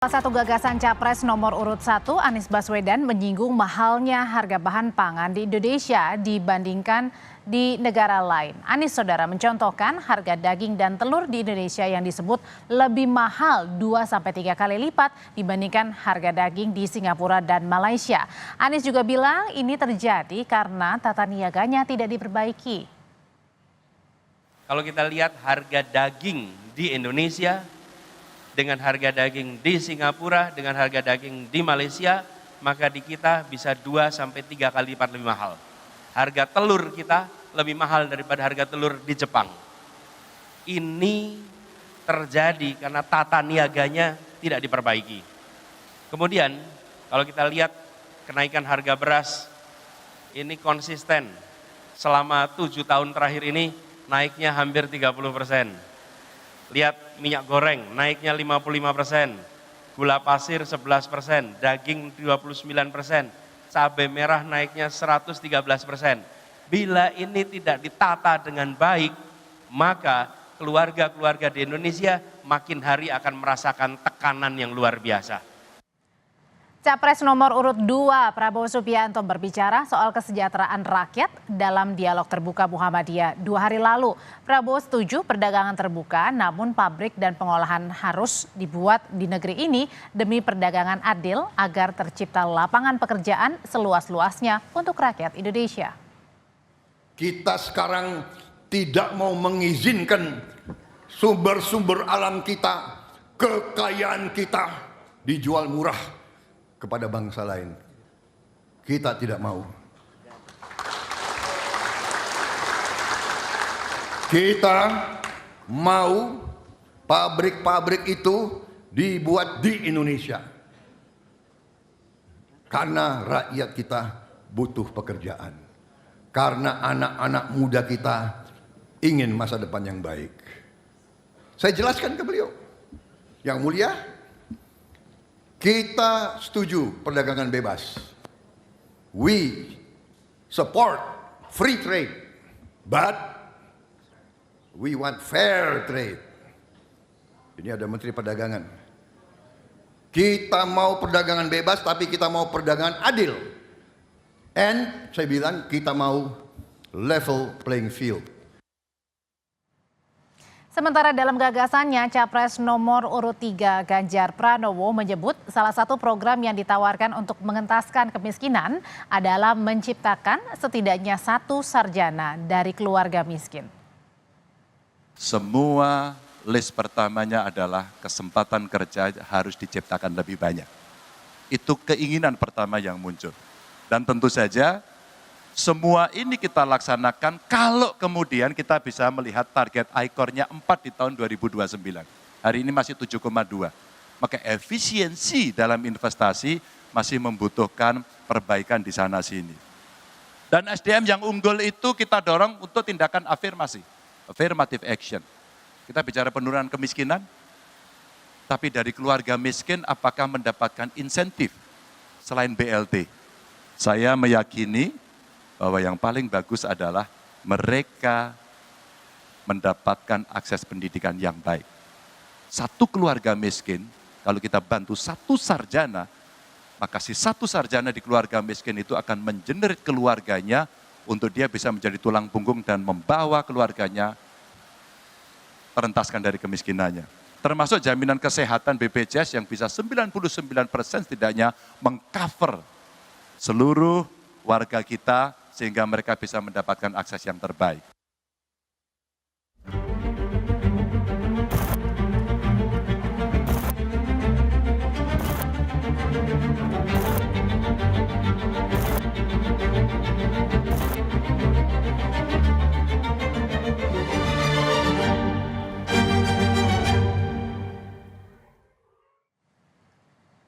Salah satu gagasan Capres nomor urut 1 Anies Baswedan menyinggung mahalnya harga bahan pangan di Indonesia dibandingkan di negara lain. Anies saudara mencontohkan harga daging dan telur di Indonesia yang disebut lebih mahal 2-3 kali lipat dibandingkan harga daging di Singapura dan Malaysia. Anies juga bilang ini terjadi karena tata niaganya tidak diperbaiki. Kalau kita lihat harga daging di Indonesia dengan harga daging di Singapura, dengan harga daging di Malaysia, maka di kita bisa 2-3 kali lipat lebih mahal. Harga telur kita lebih mahal daripada harga telur di Jepang. Ini terjadi karena tata niaganya tidak diperbaiki. Kemudian kalau kita lihat kenaikan harga beras, ini konsisten. Selama 7 tahun terakhir ini naiknya hampir 30%. Lihat minyak goreng naiknya 55%, gula pasir 11%, daging 29%, cabai merah naiknya 113%. Bila ini tidak ditata dengan baik, maka keluarga-keluarga di Indonesia makin hari akan merasakan tekanan yang luar biasa. Capres nomor urut 2 Prabowo Subianto berbicara soal kesejahteraan rakyat dalam dialog terbuka Muhammadiyah 2 hari lalu. Prabowo setuju perdagangan terbuka, namun pabrik dan pengolahan harus dibuat di negeri ini demi perdagangan adil agar tercipta lapangan pekerjaan seluas-luasnya untuk rakyat Indonesia. Kita sekarang tidak mau mengizinkan sumber-sumber alam kita, kekayaan kita dijual murah kepada bangsa lain. Kita tidak mau. Kita mau pabrik-pabrik itu dibuat di Indonesia. Karena rakyat kita butuh pekerjaan. Karena anak-anak muda kita ingin masa depan yang baik. Saya jelaskan ke beliau. Yang mulia, kita setuju perdagangan bebas. We support free trade, but we want fair trade. Ini ada Menteri Perdagangan. Kita mau perdagangan bebas, tapi kita mau perdagangan adil. And saya bilang kita mau level playing field. Sementara dalam gagasannya, Capres nomor urut 3 Ganjar Pranowo menyebut salah satu program yang ditawarkan untuk mengentaskan kemiskinan adalah menciptakan setidaknya 1 sarjana dari keluarga miskin. Semua list pertamanya adalah kesempatan kerja harus diciptakan lebih banyak. Itu keinginan pertama yang muncul. Dan tentu saja semua ini kita laksanakan kalau kemudian kita bisa melihat target ICOR-nya 4 di tahun 2029. Hari ini masih 7,2. Maka efisiensi dalam investasi masih membutuhkan perbaikan di sana sini. Dan SDM yang unggul itu kita dorong untuk tindakan afirmasi, affirmative action. Kita bicara penurunan kemiskinan, tapi dari keluarga miskin apakah mendapatkan insentif selain BLT? Saya meyakini bahwa yang paling bagus adalah mereka mendapatkan akses pendidikan yang baik. 1 keluarga miskin, kalau kita bantu 1 sarjana, maka si 1 sarjana di keluarga miskin itu akan mengenerate keluarganya untuk dia bisa menjadi tulang punggung dan membawa keluarganya terentaskan dari kemiskinannya. Termasuk jaminan kesehatan BPJS yang bisa 99% setidaknya mengcover seluruh warga kita sehingga mereka bisa mendapatkan akses yang terbaik.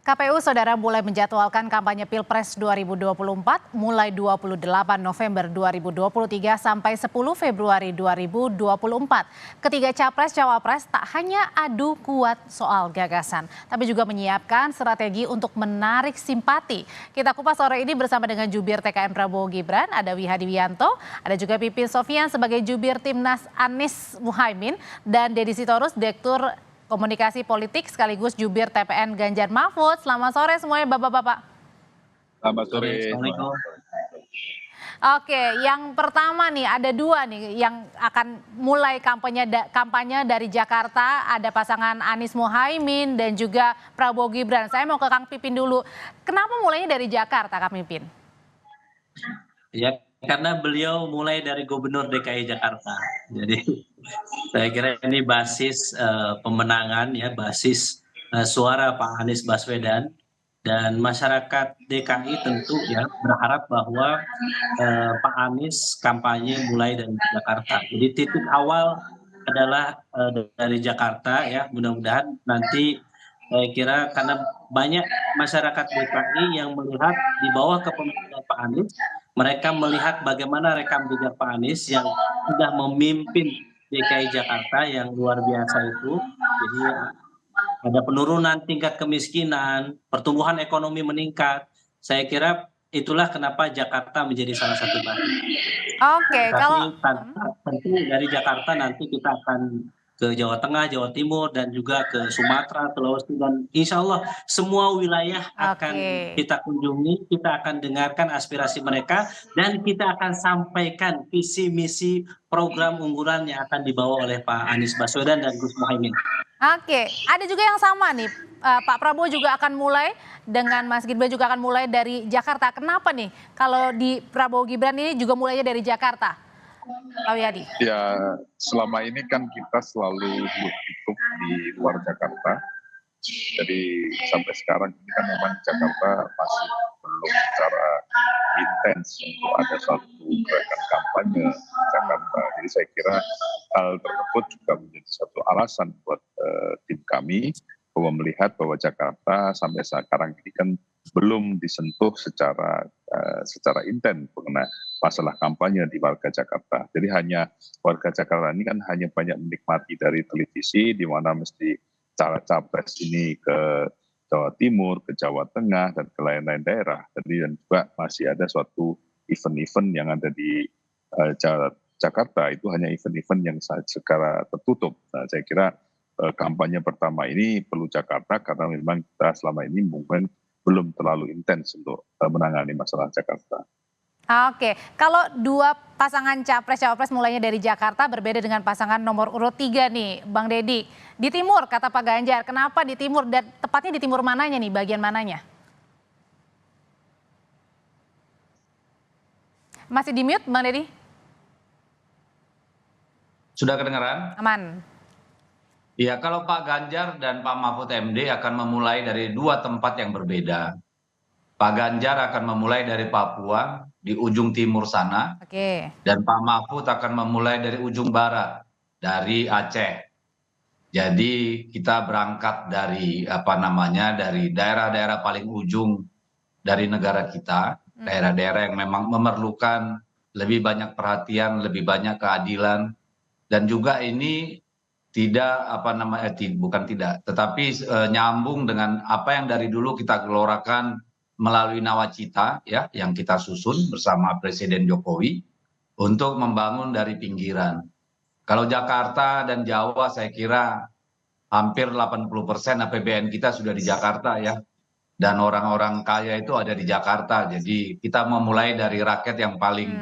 KPU saudara mulai menjadwalkan kampanye Pilpres 2024 mulai 28 November 2023 sampai 10 Februari 2024. Ketiga capres-cawapres tak hanya adu kuat soal gagasan, tapi juga menyiapkan strategi untuk menarik simpati. Kita kupas sore ini bersama dengan jubir TKN Prabowo Gibran, ada Wihadi Wianto, ada juga Pipin Sofian sebagai jubir Timnas Anies Muhaimin, dan Deddy Sitorus, Direktur Komunikasi Politik sekaligus jubir TPN Ganjar Mahfud. Selamat sore semuanya Bapak-bapak. Selamat sore. Assalamualaikum. Oke, yang pertama nih ada dua nih yang akan mulai kampanye dari Jakarta, ada pasangan Anies Muhaimin dan juga Prabowo Gibran. Saya mau ke Kang Pipin dulu. Kenapa mulainya dari Jakarta, Kang Pipin? Ya, karena beliau mulai dari Gubernur DKI Jakarta. Jadi saya kira ini basis pemenangan ya, basis suara Pak Anies Baswedan. Dan masyarakat DKI tentu ya berharap bahwa Pak Anies kampanye mulai dari Jakarta. Jadi titik awal adalah dari Jakarta ya. Mudah-mudahan nanti saya kira karena banyak masyarakat DKI yang melihat di bawah kepemimpinan Pak Anies, mereka melihat bagaimana rekam jejak Pak Anies yang sudah memimpin DKI Jakarta yang luar biasa itu. Jadi ada penurunan tingkat kemiskinan, pertumbuhan ekonomi meningkat. Saya kira itulah kenapa Jakarta menjadi salah satu basis. Oke, kalau Tentu dari Jakarta nanti kita akan ke Jawa Tengah, Jawa Timur, dan juga ke Sumatera, Sulawesi, dan insya Allah semua wilayah akan kita kunjungi, kita akan dengarkan aspirasi mereka, dan kita akan sampaikan visi misi program unggulan yang akan dibawa oleh Pak Anies Baswedan dan Gus Muhaimin. Oke, ada juga yang sama nih, Pak Prabowo juga akan mulai dengan Mas Gibran juga akan mulai dari Jakarta. Kenapa nih kalau di Prabowo Gibran ini juga mulainya dari Jakarta, Pak Wiyadi? Ya, selama ini kan kita selalu hidup di luar Jakarta. Jadi sampai sekarang ini kan memang Jakarta masih belum secara intens untuk ada suatu gerakan kampanye di Jakarta. Jadi saya kira hal tersebut juga menjadi satu alasan buat tim kami bahwa melihat bahwa Jakarta sampai sekarang ini kan belum disentuh secara intens mengenai masalah kampanye di warga Jakarta. Jadi hanya warga Jakarta ini kan hanya banyak menikmati dari televisi di mana mesti cara capres ini ke Jawa Timur, ke Jawa Tengah, dan ke lain-lain daerah. Jadi dan juga masih ada suatu event-event yang ada di Jakarta, itu hanya event-event yang secara tertutup. Nah, saya kira kampanye pertama ini perlu Jakarta karena memang kita selama ini mungkin belum terlalu intens untuk menangani masalah Jakarta. Oke, kalau dua pasangan capres-cawapres mulainya dari Jakarta berbeda dengan pasangan nomor urut 3 nih, Bang Deddy. Di timur kata Pak Ganjar, kenapa di timur dan tepatnya di timur mananya nih, bagian mananya? Masih di mute Bang Deddy? Sudah kedengaran? Aman. Ya, kalau Pak Ganjar dan Pak Mahfud MD akan memulai dari dua tempat yang berbeda. Pak Ganjar akan memulai dari Papua, di ujung timur sana. Oke. Dan Pak Mahfud akan memulai dari ujung barat, dari Aceh. Jadi kita berangkat dari dari daerah-daerah paling ujung dari negara kita, daerah-daerah yang memang memerlukan lebih banyak perhatian, lebih banyak keadilan, dan juga ini tetapi nyambung dengan apa yang dari dulu kita gelorakan melalui nawacita ya yang kita susun bersama Presiden Jokowi untuk membangun dari pinggiran. Kalau Jakarta dan Jawa saya kira hampir 80% APBN kita sudah di Jakarta ya. Dan orang-orang kaya itu ada di Jakarta. Jadi kita memulai dari rakyat yang paling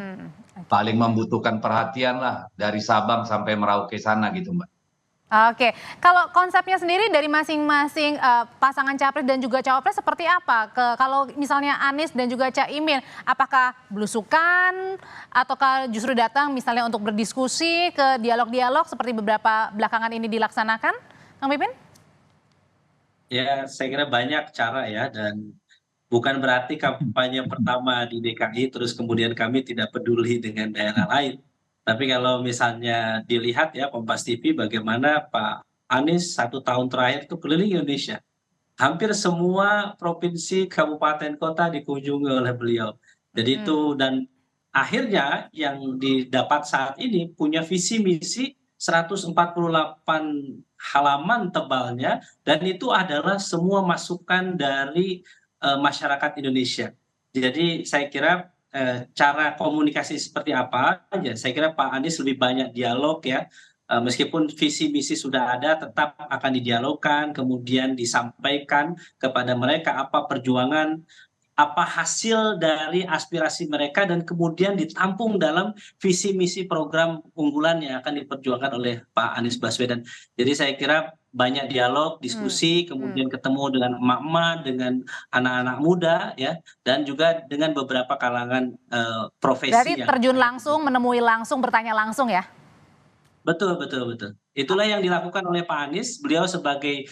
membutuhkan perhatian lah dari Sabang sampai Merauke sana gitu Mbak. Oke, kalau konsepnya sendiri dari masing-masing pasangan capres dan juga cawapres seperti apa? Kalau misalnya Anies dan juga Caimin, apakah belusukan ataukah justru datang misalnya untuk berdiskusi ke dialog-dialog seperti beberapa belakangan ini dilaksanakan, Kang Pipin? Ya, saya kira banyak cara ya, dan bukan berarti kampanye pertama di DKI terus kemudian kami tidak peduli dengan daerah lain. Tapi kalau misalnya dilihat ya Kompas TV bagaimana Pak Anies 1 tahun terakhir itu keliling Indonesia. Hampir semua provinsi, kabupaten, kota dikunjungi oleh beliau. Jadi itu, dan akhirnya yang didapat saat ini punya visi misi 148 halaman tebalnya, dan itu adalah semua masukan dari masyarakat Indonesia. Jadi saya kira cara komunikasi seperti apa aja, saya kira Pak Anies lebih banyak dialog ya, meskipun visi misi sudah ada, tetap akan didialogkan, kemudian disampaikan kepada mereka apa perjuangan, apa hasil dari aspirasi mereka, dan kemudian ditampung dalam visi misi program unggulan yang akan diperjuangkan oleh Pak Anies Baswedan. Jadi saya kira banyak dialog, diskusi, kemudian ketemu dengan emak-emak, dengan anak-anak muda, ya, dan juga dengan beberapa kalangan profesi Berarti yang terjun ada. langsung, menemui langsung, bertanya langsung ya? Betul, betul, betul. Itulah yang dilakukan oleh Pak Anies. Beliau sebagai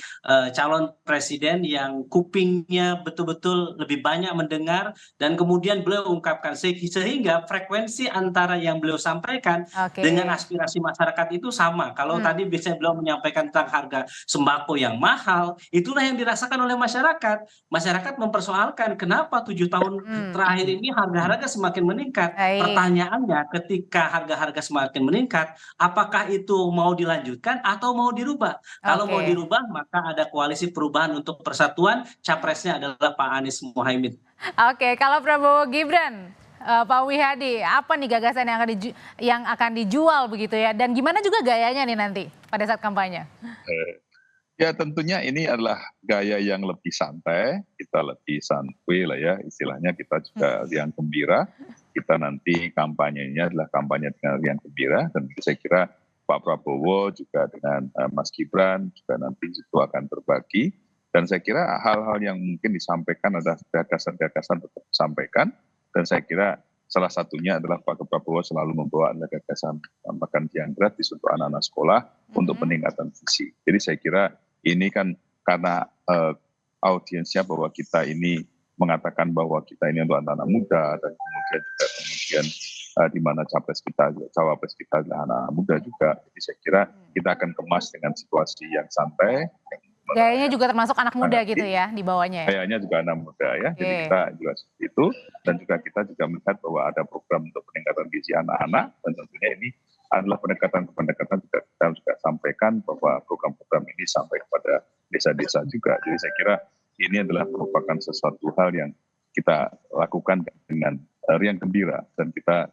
calon presiden yang kupingnya betul-betul lebih banyak mendengar, dan kemudian beliau ungkapkan sehingga frekuensi antara yang beliau sampaikan Oke. dengan aspirasi masyarakat itu sama. Kalau tadi biasanya beliau menyampaikan tentang harga sembako yang mahal, itulah yang dirasakan oleh masyarakat. Masyarakat mempersoalkan kenapa 7 tahun terakhir ini harga-harga semakin meningkat. Baik. Pertanyaannya, ketika harga-harga semakin meningkat, apakah itu mau dilanjutkan atau mau dirubah? Kalau mau Oke. dirubah, maka ada koalisi perubahan untuk persatuan, capresnya adalah Pak Anies Muhaimin. Oke, kalau Prabowo Gibran, Pak Wihadi, apa nih gagasan yang akan dijual begitu ya? Dan gimana juga gayanya nih nanti pada saat kampanye? Ya tentunya ini adalah gaya yang lebih santai, kita lebih santuy lah ya, istilahnya kita juga riang gembira. Kita nanti kampanyenya adalah kampanye dengan riang gembira, dan saya kira Pak Prabowo juga dengan Mas Gibran juga nanti itu akan berbagi. Dan saya kira hal-hal yang mungkin disampaikan adalah gagasan-gagasan tetap disampaikan, dan saya kira salah satunya adalah Pak Prabowo selalu membawa gagasan makan siang gratis untuk anak-anak sekolah untuk peningkatan visi. Jadi saya kira ini kan karena audiensnya bahwa kita ini mengatakan bahwa kita ini untuk anak-anak muda, dan kemudian di mana cawapres kita adalah anak-anak muda juga. Jadi saya kira kita akan kemas dengan situasi yang santai. Gayanya juga termasuk anak muda gitu ya di bawahnya ya? Kayaknya juga anak muda ya, Oke. jadi kita juga seperti itu. Dan juga kita juga melihat bahwa ada program untuk peningkatan gizi anak-anak, dan tentunya ini adalah pendekatan juga kita juga sampaikan bahwa program-program ini sampai kepada desa-desa juga. Jadi saya kira ini adalah merupakan sesuatu hal yang kita lakukan dengan riang gembira, dan kita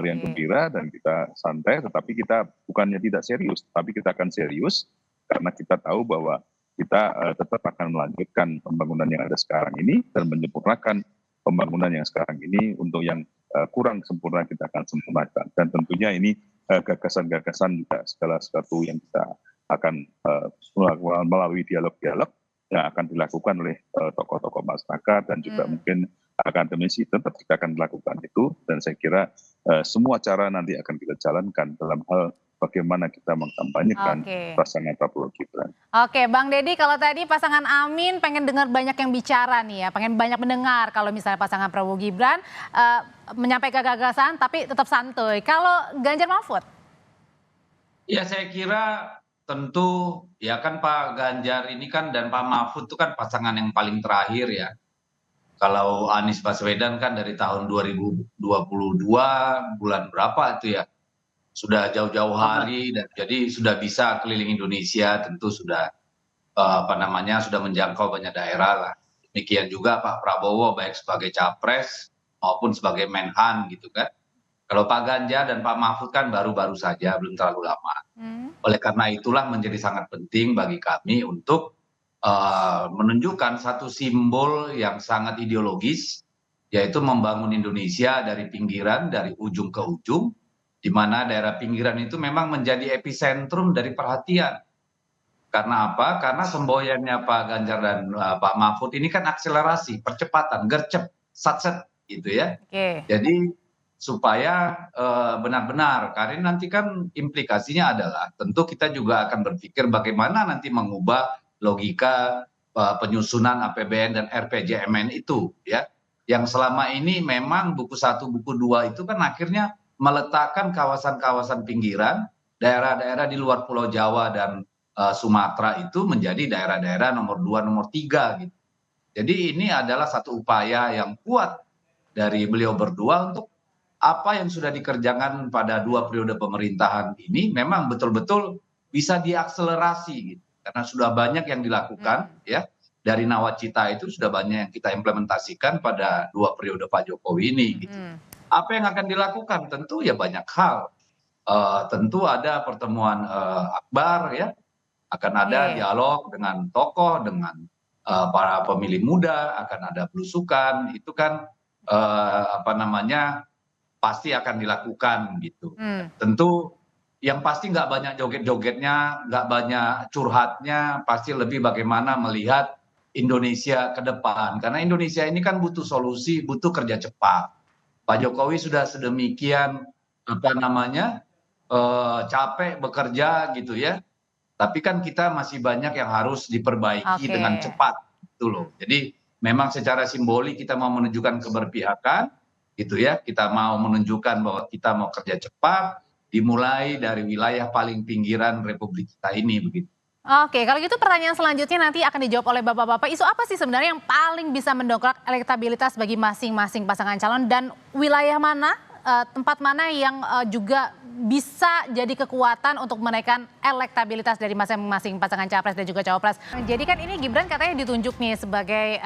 riang gembira dan kita santai, tetapi kita bukannya tidak serius, tapi kita akan serius karena kita tahu bahwa kita tetap akan melanjutkan pembangunan yang ada sekarang ini dan menyempurnakan pembangunan yang sekarang ini. Untuk yang kurang sempurna kita akan sempurnakan, dan tentunya ini gagasan-gagasan juga segala sesuatu yang kita akan melalui dialog-dialog yang akan dilakukan oleh tokoh-tokoh masyarakat dan juga mungkin akademisi, tetap kita akan lakukan itu. Dan saya kira semua cara nanti akan kita jalankan dalam hal bagaimana kita mengkampanyekan pasangan Prabowo Gibran. Oke, Bang Deddy, kalau tadi pasangan Amin pengen dengar banyak yang bicara nih ya, pengen banyak mendengar kalau misalnya pasangan Prabowo Gibran menyampaikan gagasan tapi tetap santuy. Kalau Ganjar Mahfud? Ya saya kira tentu ya kan Pak Ganjar ini kan dan Pak Mahfud itu kan pasangan yang paling terakhir ya. Kalau Anies Baswedan kan dari tahun 2022 bulan berapa itu ya, sudah jauh-jauh hari, dan jadi sudah bisa keliling Indonesia, tentu sudah sudah menjangkau banyak daerah lah. Demikian juga Pak Prabowo baik sebagai capres maupun sebagai Menhan gitu kan. Kalau Pak Ganjar dan Pak Mahfud kan baru-baru saja, belum terlalu lama. Oleh karena itulah menjadi sangat penting bagi kami untuk menunjukkan satu simbol yang sangat ideologis, yaitu membangun Indonesia dari pinggiran, dari ujung ke ujung, di mana daerah pinggiran itu memang menjadi epicentrum dari perhatian. Karena apa? Karena semboyannya Pak Ganjar dan Pak Mahfud ini kan akselerasi, percepatan, gercep, satset gitu ya. Jadi supaya benar-benar, karena nanti kan implikasinya adalah tentu kita juga akan berpikir bagaimana nanti mengubah logika penyusunan APBN dan RPJMN itu ya. Yang selama ini memang buku 1, buku 2 itu kan akhirnya meletakkan kawasan-kawasan pinggiran, daerah-daerah di luar Pulau Jawa dan Sumatera itu menjadi daerah-daerah nomor 2, nomor 3 gitu. Jadi ini adalah satu upaya yang kuat dari beliau berdua untuk apa yang sudah dikerjakan pada 2 periode pemerintahan ini memang betul-betul bisa diakselerasi gitu. Karena sudah banyak yang dilakukan ya. Dari nawacita itu sudah banyak yang kita implementasikan pada 2 periode Pak Jokowi ini gitu. Apa yang akan dilakukan? Tentu ya banyak hal. tentu ada pertemuan akbar ya, akan ada Oke. dialog dengan tokoh, dengan para pemilih muda, akan ada belusukan, itu kan apa namanya pasti akan dilakukan gitu. Hmm. Tentu yang pasti nggak banyak joget-jogetnya, nggak banyak curhatnya, pasti lebih bagaimana melihat Indonesia ke depan. Karena Indonesia ini kan butuh solusi, butuh kerja cepat. Pak Jokowi sudah sedemikian apa namanya capek bekerja gitu ya. Tapi kan kita masih banyak yang harus diperbaiki Oke. dengan cepat gitu loh. Jadi memang secara simbolik kita mau menunjukkan keberpihakan gitu ya. Kita mau menunjukkan bahwa kita mau kerja cepat dimulai dari wilayah paling pinggiran Republik kita ini begitu. Oke, kalau gitu pertanyaan selanjutnya nanti akan dijawab oleh Bapak-Bapak. Isu apa sih sebenarnya yang paling bisa mendongkrak elektabilitas bagi masing-masing pasangan calon dan wilayah mana, tempat mana yang juga bisa jadi kekuatan untuk menaikkan elektabilitas dari masing-masing pasangan capres dan juga cawapres. Jadi kan ini Gibran katanya ditunjuk nih sebagai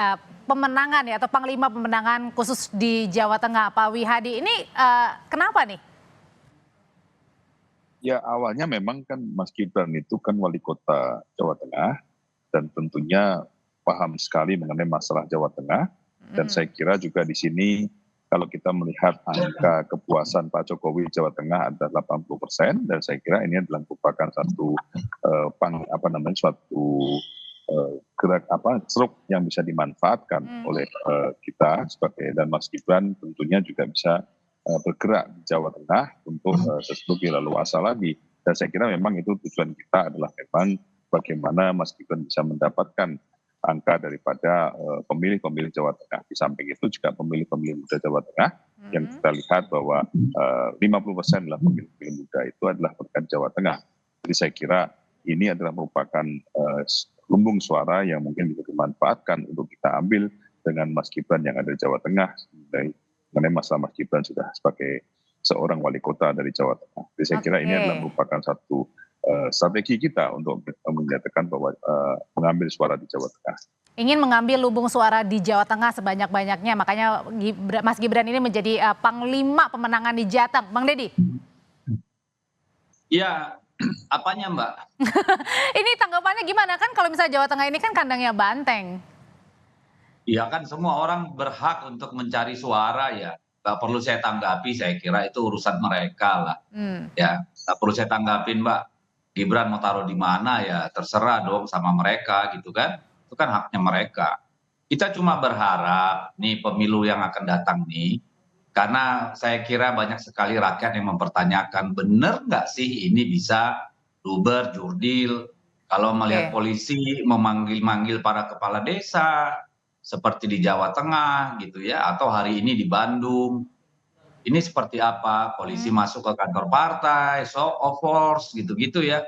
pemenangan ya atau panglima pemenangan khusus di Jawa Tengah. Pak Wihadi ini kenapa nih? Ya awalnya memang kan Mas Gibran itu kan wali kota Jawa Tengah dan tentunya paham sekali mengenai masalah Jawa Tengah dan saya kira juga di sini kalau kita melihat angka kepuasan Pak Jokowi Jawa Tengah adalah 80% dan saya kira ini adalah merupakan satu suatu gerak ceruk yang bisa dimanfaatkan oleh kita sebagai dan Mas Gibran tentunya juga bisa bergerak di Jawa Tengah untuk sesuatu lebih leluasa lagi. Dan saya kira memang itu tujuan kita adalah memang bagaimana Mas Gibran bisa mendapatkan angka daripada pemilih-pemilih Jawa Tengah. Di samping itu juga pemilih-pemilih muda Jawa Tengah yang kita lihat bahwa 50% adalah pemilih-pemilih muda itu adalah berkat Jawa Tengah. Jadi saya kira ini adalah merupakan lumbung suara yang mungkin bisa dimanfaatkan untuk kita ambil dengan Mas Gibran yang ada di Jawa Tengah. Mengenai masalah Mas Gibran sudah sebagai seorang wali kota dari Jawa Tengah. Jadi saya kira ini adalah merupakan satu strategi kita untuk menyatakan bahwa mengambil suara di Jawa Tengah. Ingin mengambil lumbung suara di Jawa Tengah sebanyak-banyaknya, makanya Mas Gibran ini menjadi panglima pemenangan di Jateng. Bang Deddy? Ya, apanya Mbak? Ini tanggapannya gimana? Kan kalau misalnya Jawa Tengah ini kan kandangnya Banteng. Ya kan semua orang berhak untuk mencari suara ya. Gak perlu saya tanggapi, saya kira itu urusan mereka lah. Ya, gak perlu saya tanggapin Mbak. Gibran mau taruh di mana ya terserah dong sama mereka gitu kan. Itu kan haknya mereka. Kita cuma berharap nih pemilu yang akan datang nih. Karena saya kira banyak sekali rakyat yang mempertanyakan benar nggak sih ini bisa luber, jurdil. Kalau melihat polisi memanggil-manggil para kepala desa, seperti di Jawa Tengah gitu ya, atau hari ini di Bandung. Ini seperti apa? Polisi masuk ke kantor partai, show of force gitu-gitu ya.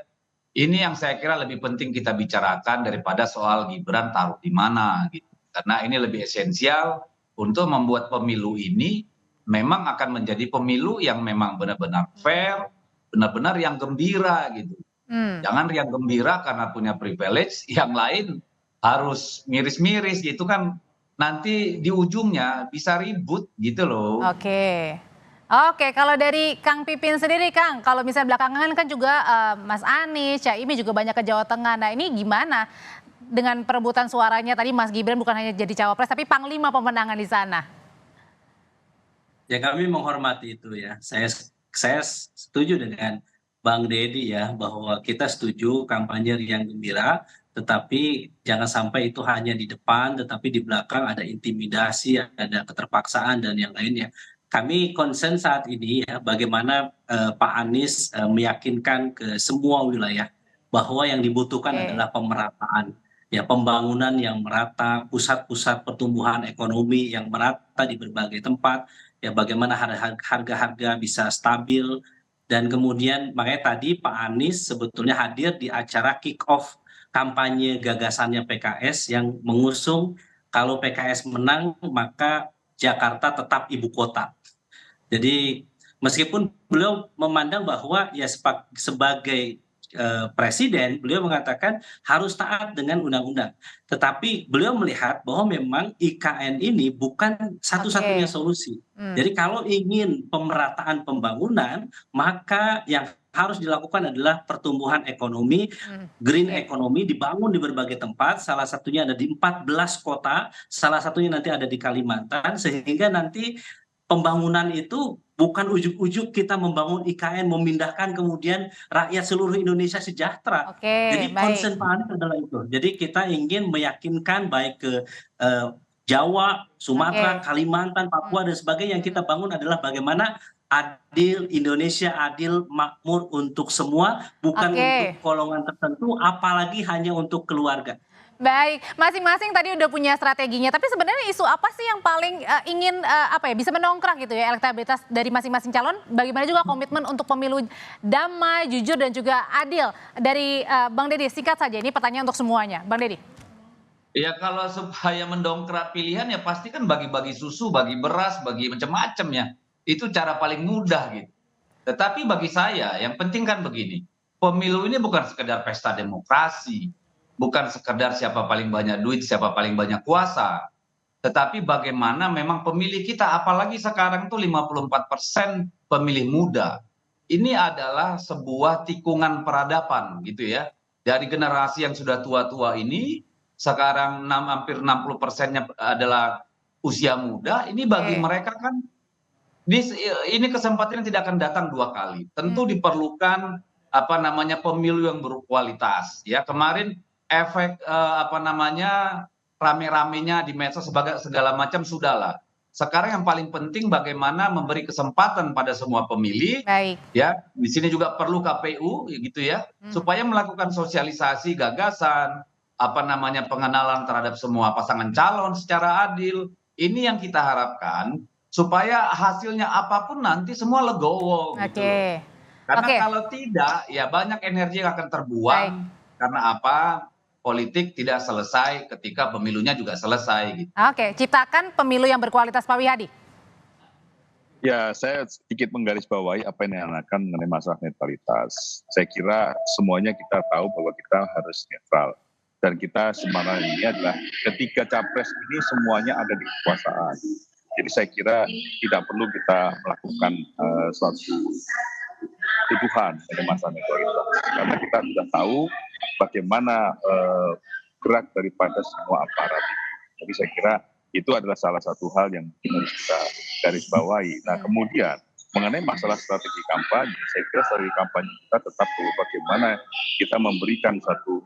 Ini yang saya kira lebih penting kita bicarakan daripada soal Gibran taruh di mana gitu. Karena ini lebih esensial untuk membuat pemilu ini memang akan menjadi pemilu yang memang benar-benar fair, benar-benar yang gembira gitu. Jangan yang gembira karena punya privilege, yang lain harus miris-miris gitu kan nanti di ujungnya bisa ribut gitu loh. Oke, kalau dari Kang Pipin sendiri Kang, kalau misalnya belakangan kan juga Mas Anies, Caimin juga banyak ke Jawa Tengah. Nah ini gimana dengan perebutan suaranya tadi Mas Gibran bukan hanya jadi cawapres tapi panglima pemenangan di sana? Ya kami menghormati itu ya. Saya setuju dengan Bang Deddy ya bahwa kita setuju kampanye yang gembira. Tetapi jangan sampai itu hanya di depan, tetapi di belakang ada intimidasi, ada keterpaksaan dan yang lainnya. Kami concern saat ini ya bagaimana Pak Anies meyakinkan ke semua wilayah bahwa yang dibutuhkan adalah pemerataan, ya pembangunan yang merata, pusat-pusat pertumbuhan ekonomi yang merata di berbagai tempat, ya bagaimana harga-harga bisa stabil dan kemudian makanya tadi Pak Anies sebetulnya hadir di acara kick off kampanye gagasannya PKS yang mengusung kalau PKS menang maka Jakarta tetap ibu kota. Jadi meskipun beliau memandang bahwa ya sebagai presiden, beliau mengatakan harus taat dengan undang-undang. Tetapi beliau melihat bahwa memang IKN ini bukan satu-satunya solusi. Jadi kalau ingin pemerataan pembangunan, maka yang harus dilakukan adalah pertumbuhan ekonomi, green economy dibangun di berbagai tempat, salah satunya ada di 14 kota, salah satunya nanti ada di Kalimantan, sehingga nanti pembangunan itu bukan ujuk-ujuk kita membangun IKN, memindahkan kemudian rakyat seluruh Indonesia sejahtera. Jadi concern Pak Anies adalah itu. Jadi kita ingin meyakinkan baik ke Jawa, Sumatera, Kalimantan, Papua dan sebagainya, yang kita bangun adalah bagaimana adil Indonesia, adil makmur untuk semua, bukan untuk golongan tertentu, apalagi hanya untuk keluarga. Baik, masing-masing tadi udah punya strateginya, tapi sebenarnya isu apa sih yang paling ingin bisa mendongkrak gitu ya elektabilitas dari masing-masing calon? Bagaimana juga komitmen untuk pemilu damai, jujur dan juga adil dari Bang Deddy? Singkat saja, ini pertanyaan untuk semuanya, Bang Deddy. Ya kalau supaya mendongkrak pilihan ya pasti kan bagi-bagi susu, bagi beras, bagi macam-macam ya. Itu cara paling mudah gitu. Tetapi bagi saya yang penting kan begini, pemilu ini bukan sekedar pesta demokrasi, bukan sekedar siapa paling banyak duit, siapa paling banyak kuasa, tetapi bagaimana memang pemilih kita, apalagi sekarang tuh 54% pemilih muda. Ini adalah sebuah tikungan peradaban gitu ya. Dari generasi yang sudah tua-tua ini, sekarang hampir 60%-nya adalah usia muda, ini bagi mereka kan, ini kesempatan yang tidak akan datang 2 kali. Tentu diperlukan pemilu yang berkualitas. Ya kemarin efek rame-ramenya di medsos segala macam sudahlah. Sekarang yang paling penting bagaimana memberi kesempatan pada semua pemilih. Ya, di sini juga perlu KPU gitu ya, supaya melakukan sosialisasi gagasan, pengenalan terhadap semua pasangan calon secara adil. Ini yang kita harapkan supaya hasilnya apapun nanti semua legowo gitu. Karena kalau tidak ya banyak energi yang akan terbuang. Karena politik tidak selesai ketika pemilunya juga selesai gitu. Ciptakan pemilu yang berkualitas, Pak Wihadi. Ya, saya sedikit menggarisbawahi apa yang dinamakan mengenai masalah netralitas. Saya kira semuanya kita tahu bahwa kita harus netral. Dan kita sebenarnya ini adalah ketika capres ini semuanya ada di kekuasaan. Jadi saya kira tidak perlu kita melakukan suatu tuduhan pada masalah netralitas. Karena kita sudah tahu bagaimana gerak daripada semua aparat. Jadi saya kira itu adalah salah satu hal yang harus kita garis bawahi. Nah kemudian mengenai masalah strategi kampanye, saya kira strategi kampanye kita tetap perlu bagaimana kita memberikan satu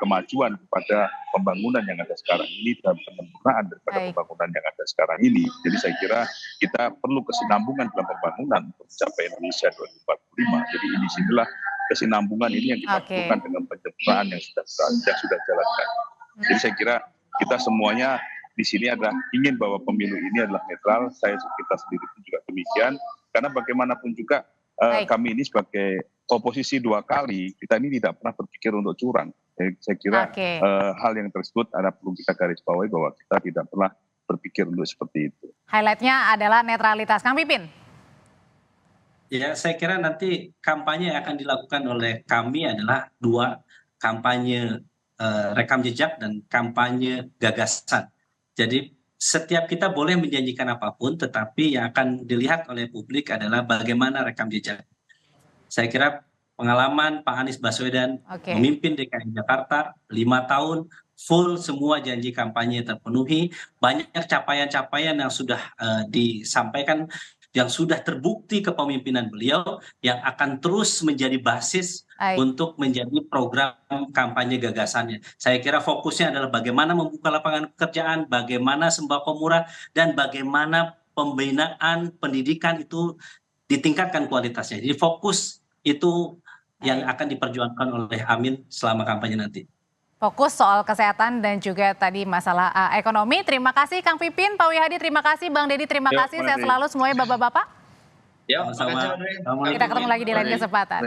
kemajuan kepada pembangunan yang ada sekarang ini dan penyempurnaan daripada pembangunan yang ada sekarang ini. Jadi saya kira kita perlu kesinambungan dalam pembangunan untuk mencapai Indonesia 2045. Jadi ini sinilah kesinambungan ini yang kita lakukan dengan penyempurnaan yang sudah jalankan. Jadi saya kira kita semuanya di sini adalah ingin bahwa pemilu ini adalah netral. Kita sendiri pun juga demikian. Karena bagaimanapun juga kami ini sebagai oposisi 2 kali, kita ini tidak pernah berpikir untuk curang. Jadi saya kira hal yang tersebut ada perlu kita garis bawahi bahwa kita tidak pernah berpikir untuk seperti itu. Highlightnya adalah netralitas. Kang Pipin. Ya, saya kira nanti kampanye yang akan dilakukan oleh kami adalah 2, kampanye rekam jejak dan kampanye gagasan. Jadi setiap kita boleh menjanjikan apapun, tetapi yang akan dilihat oleh publik adalah bagaimana rekam jejak. Saya kira pengalaman Pak Anies Baswedan memimpin DKI Jakarta 5 tahun, full semua janji kampanye terpenuhi, banyak capaian-capaian yang sudah disampaikan, yang sudah terbukti kepemimpinan beliau, yang akan terus menjadi basis untuk menjadi program kampanye gagasannya. Saya kira fokusnya adalah bagaimana membuka lapangan pekerjaan, bagaimana sembako murah, dan bagaimana pembinaan pendidikan itu ditingkatkan kualitasnya. Jadi fokus itu yang akan diperjuangkan oleh Amin selama kampanye nanti. Fokus soal kesehatan dan juga tadi masalah ekonomi. Terima kasih Kang Pipin, Pak Wihadi, terima kasih Bang Deddy, terima kasih. Sehat selalu semuanya Bapak-bapak. Ya, sama-sama. Kita ketemu lagi di lain kesempatan.